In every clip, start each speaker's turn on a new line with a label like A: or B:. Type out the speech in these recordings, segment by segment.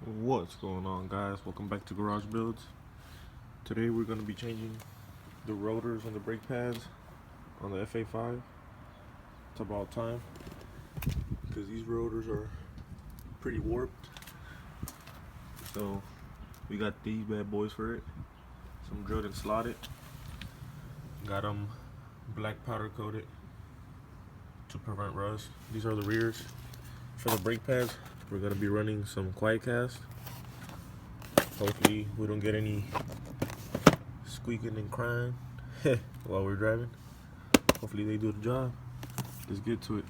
A: What's going on, guys? Welcome back to Garage Builds. Today we're going to be changing the rotors and the brake pads on the FA5. It's about time because these rotors are pretty warped. So we got these bad boys for it. Some drilled and slotted. Got them black powder coated to prevent rust. These are the rears. For the brake pads, we're going to be running some quiet cast. Hopefully we don't get any squeaking and crying while we're driving. Hopefully they do the job. Let's get to it.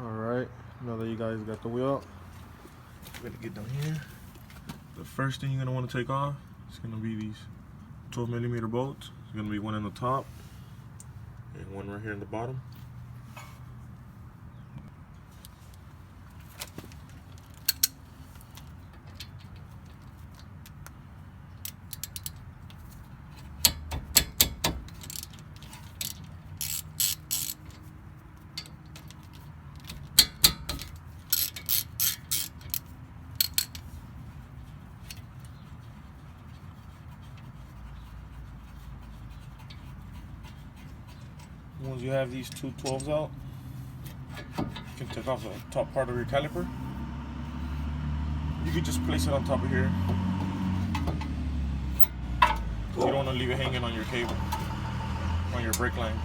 A: Alright, now that you guys got the wheel, we're gonna get down here. The first thing you're gonna want to take off is gonna be these 12mm bolts. There's gonna be one in the top and one right here in the bottom. Once you have these two 12s out, you can take off the top part of your caliper. You can just place it on top of here, because you don't want to leave it hanging on your cable, on your brake line.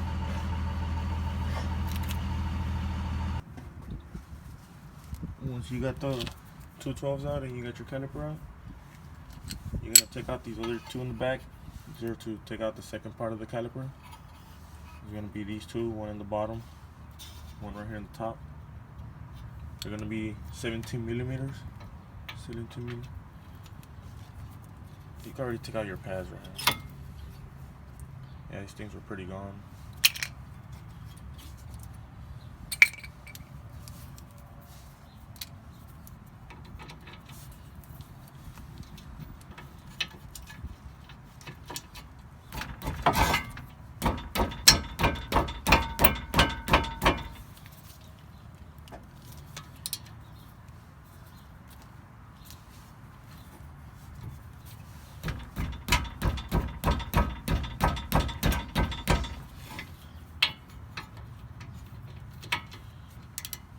A: Once you got the two 12s out and you got your caliper out, you're going to take out these other two in the back. These are to take out the second part of the caliper. There's going to be these two, one in the bottom, one right here in the top. They're going to be 17mm. 17mm. You can already take out your pads right here. Yeah, these things were pretty gone.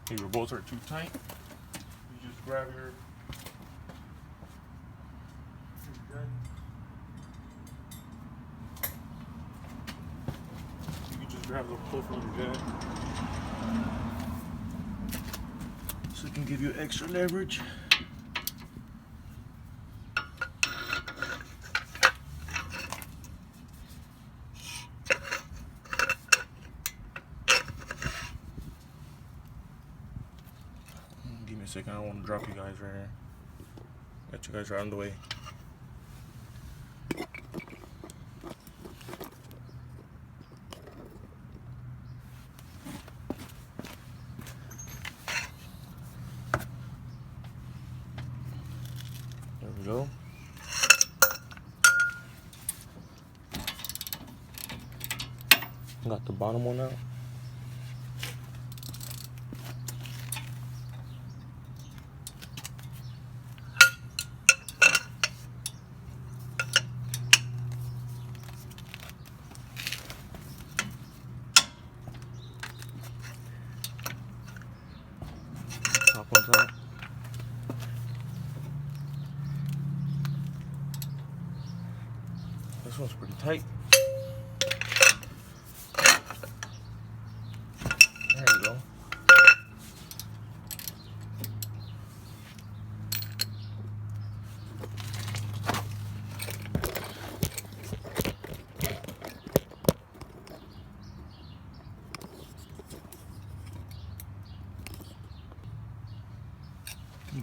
A: If your bolts are too tight, you just grab your gun. You can just grab the pull from your gun, so it can give you extra leverage. Give me a second, I don't want to drop you guys right here. Got you guys right on the way. There we go. Got the bottom one out. Top one's out. This one's pretty tight. There you go.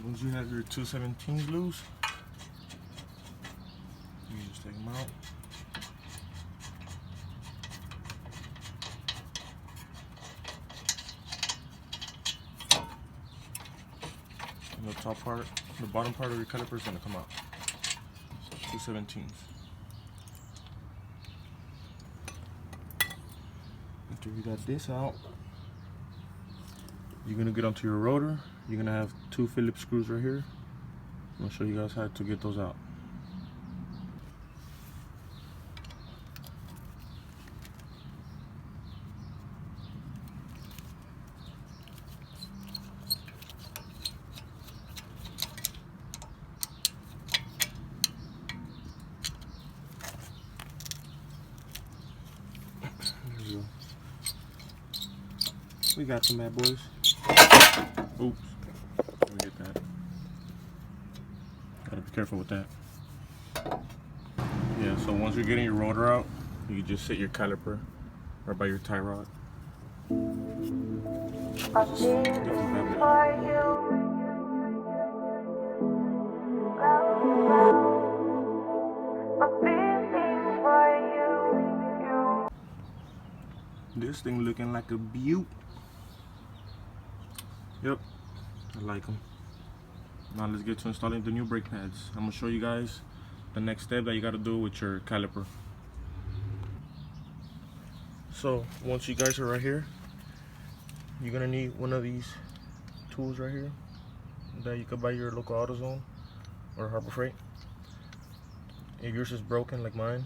A: Once you have your two 17s loose, you just take them out. And the top part, the bottom part of your caliper is going to come out. So 2 17s. after you got this out, you're gonna get onto your rotor. You're gonna have 2 Phillips screws right here. I'm gonna show you guys how to get those out. We got some bad boys. Oops. Let me get that. Gotta be careful with that. Yeah, so once you're getting your rotor out, you can just set your caliper right by your tie rod. This thing looking like a beaut. Yep, I like them. Now let's get to installing the new brake pads. I'm gonna show you guys the next step that you gotta do with your caliper. So once you guys are right here, you're gonna need one of these tools right here that you could buy your local AutoZone or Harbor Freight. If yours is broken like mine,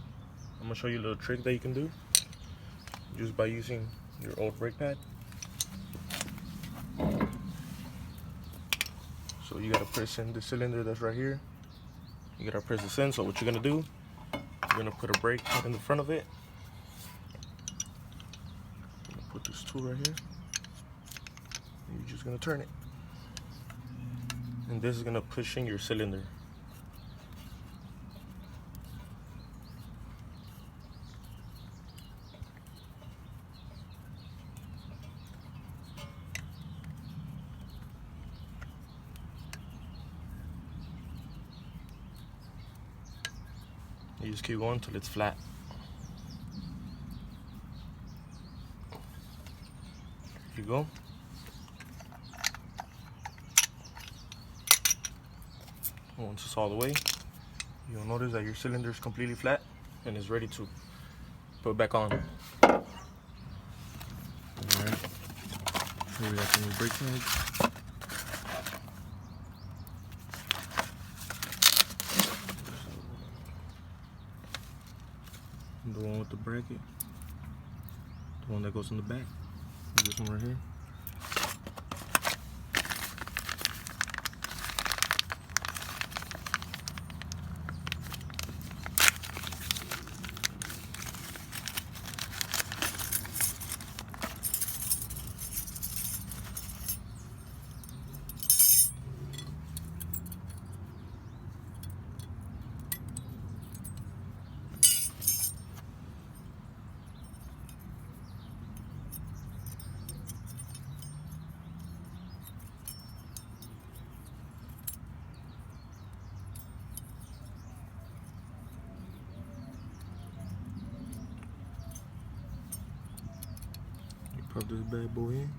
A: I'm gonna show you a little trick that you can do just by using your old brake pad. So you gotta press in the cylinder that's right here. You gotta press this in. So what you're gonna do, you're gonna put a brake pad in the front of it. I'm gonna put this tool right here. And you're just gonna turn it. And this is gonna push in your cylinder. You just keep going until it's flat. Here you go. Once it's all the way, you'll notice that your cylinder is completely flat and is ready to put back on. Alright, here we got the new brake pads. The one with the bracket, the one that goes in the back, this one right here. Pop this bad boy in.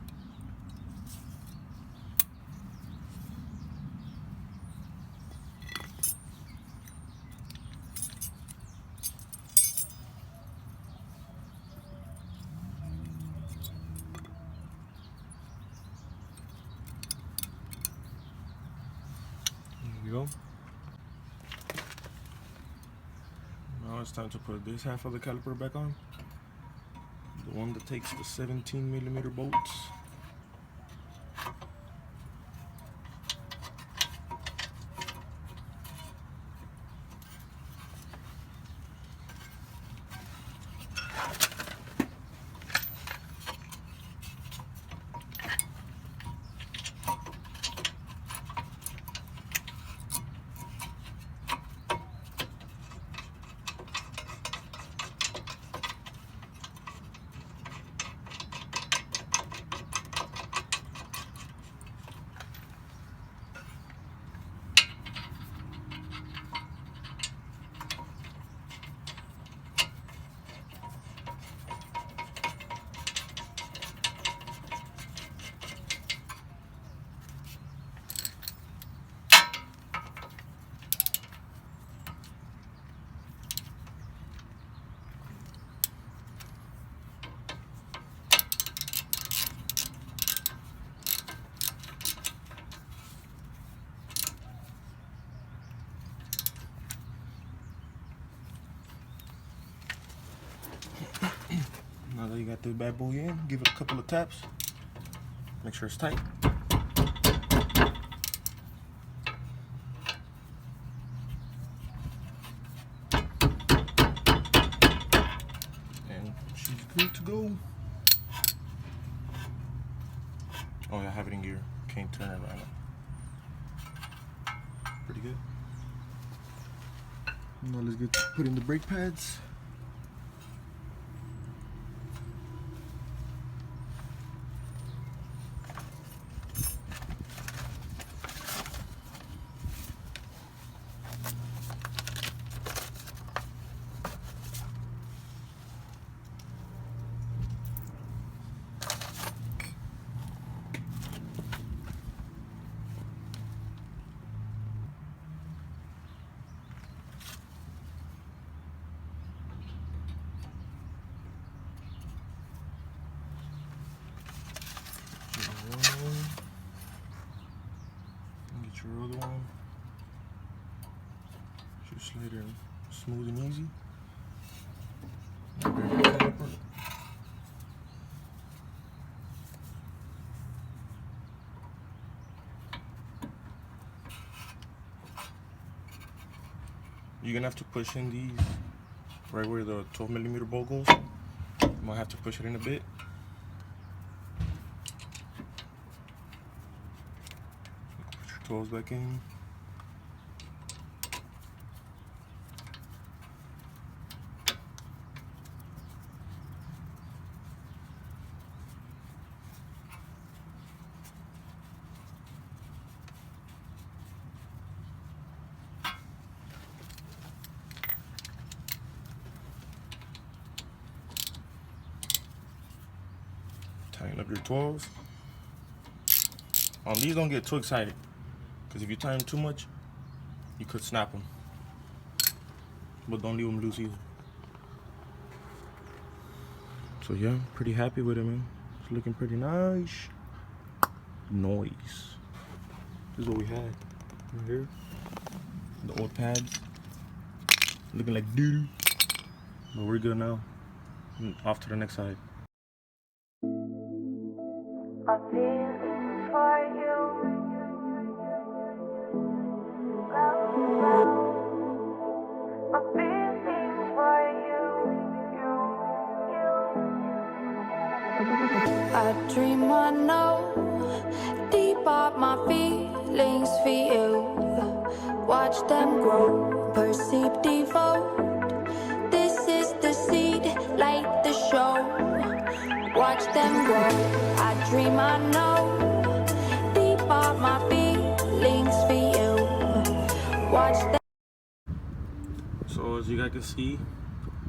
A: There you go. Now it's time to put this half of the caliper back on. The one that takes the 17mm bolts. Now that you got this bad boy in, give it a couple of taps. Make sure it's tight. And she's good to go. Oh yeah, I have it in gear. Can't turn it right now. Pretty good. Now let's get to put in the brake pads. Get your other one. Just slide it smooth and easy. You're gonna have to push in these right where the 12mm bolt goes. You might have to push it in a bit. Put your 12s back in. Tighten up your 12s. These don't get too excited, because if you tighten too much, you could snap them. But don't leave them loose either. So yeah, pretty happy with it, man. It's looking pretty nice. Noise. This is what we had right here. The old pads. Looking like doo-doo. But we're good now. Off to the next side.
B: My feelings for you, my feelings for you. I dream I know deep up my feelings for you. Watch them grow, perceive, devote. This is the seed, light the show. Watch them grow. I dream I know deep up my feelings for you. Watch them.
A: So as you guys can see,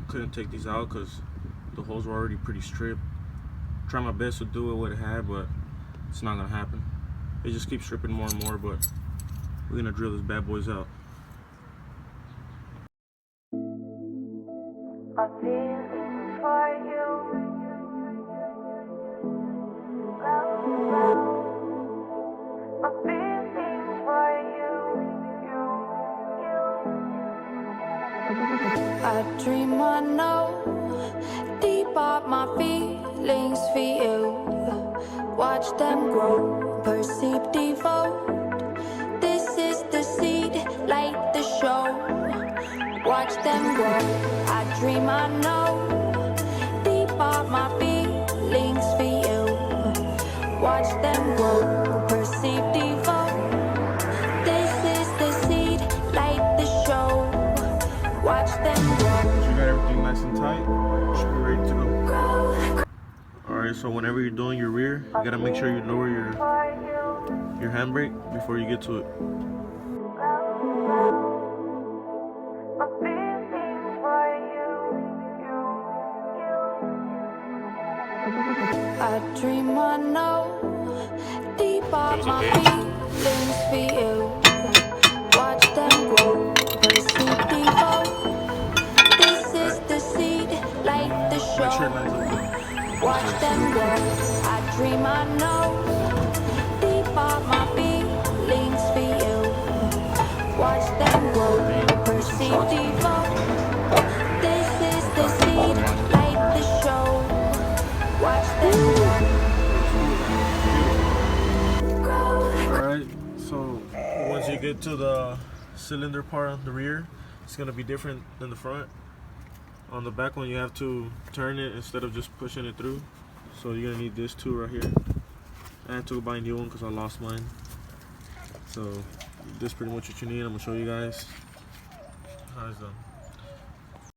A: couldn't take these out because the holes were already pretty stripped. Try my best to do it with it had, but it's not gonna happen. It just keeps stripping more and more, but we're gonna drill these bad boys out.
B: My feelings for you. My feelings for you. I dream I know deep up my feelings for you. Watch them grow, perceive, devote. This is the seed, light the show. Watch them grow. I dream I know deep up my feelings for you. Watch them grow, perceive, devote. This is the seed, light the show. Watch them grow.
A: Once you got everything nice and tight, should be ready to go. Alright, so whenever you're doing your rear, you gotta make sure you lower your handbrake before you get to it.
B: I dream I know deep up my feelings for you. Watch them grow, perceive, devote. This is the seed, light the show. Watch them grow. I dream I know deep up my feelings for you. Watch them grow, perceive, devote. This is the seed, light
A: get to the cylinder part on the rear, it's gonna be different than the front. On the back one, you have to turn it instead of just pushing it through. So you're gonna need this tool right here. I had to go buy a new one because I lost mine. So this is pretty much what you need. I'm gonna show you guys how it's done.